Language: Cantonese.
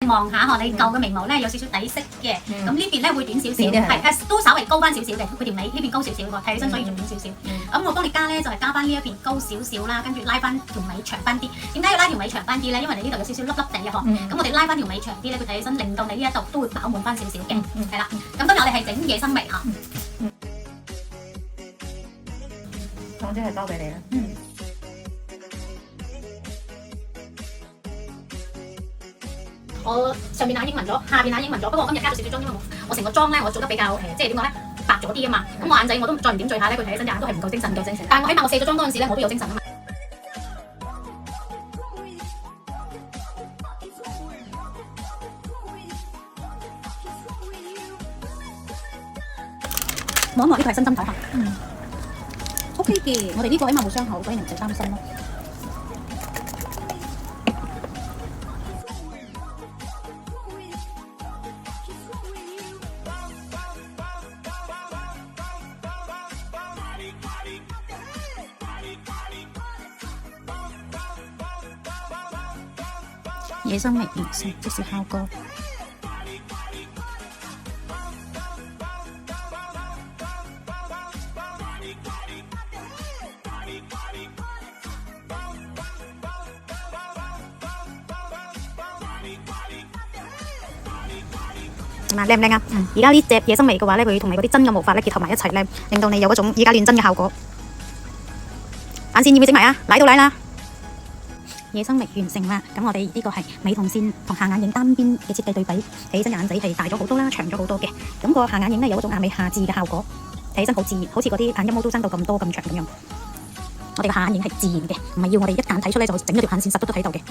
望下嗬，你舊嘅眉毛咧有少少底色嘅，咁呢邊咧會短少少，係都稍微高翻少少嘅，佢條尾呢邊高少少喎，睇起身所以仲短少少。咁我幫你加咧就係加翻呢一邊高少少啦，跟住拉翻條尾長翻啲。點解要拉條尾長翻啲咧？因為你呢度有少少粒粒地嘅嗬，咁我哋拉翻條尾長啲咧，佢睇起身令到你呢一度都會飽滿翻少少嘅，係啦。咁今日我哋係整野生眉嚇。總之係交俾你啦。我上面眼影紋咗，下邊眼影紋咗，不過我今日加咗少少妝，因為我成個妝咧我做得比較即係點講咧白咗啲啊嘛。咁我眼仔我都再唔點綴下咧，佢睇起身隻眼都係唔夠精神，但係我起碼我卸咗妝嗰陣時咧，我都有精神啊嘛。摸一摸呢個係真針頭嚇，OK 嘅。我哋呢個起碼冇傷口，所以你唔使擔心咯。野生眉完成，即是效果。係嘛，靚唔靚啊？而家呢隻野生眉嘅話咧，佢同埋嗰啲真嘅毛髮咧結合埋一齊咧，令到你有嗰種以假亂真嘅效果。眼線要唔要整埋啊？舐到舐啦！野生眉完成啦，咁我哋呢個係美瞳線同下眼影單邊嘅設計對比，睇起身眼仔係大咗好多啦，長咗好多嘅。咁個下眼影咧有嗰種眼尾下至嘅效果，睇起身好自然，好似嗰啲眼陰毛都生到咁多咁長咁樣。我哋個下眼影係自然嘅，唔係要我哋一眼睇出咧就整咗條眼線實都睇到嘅。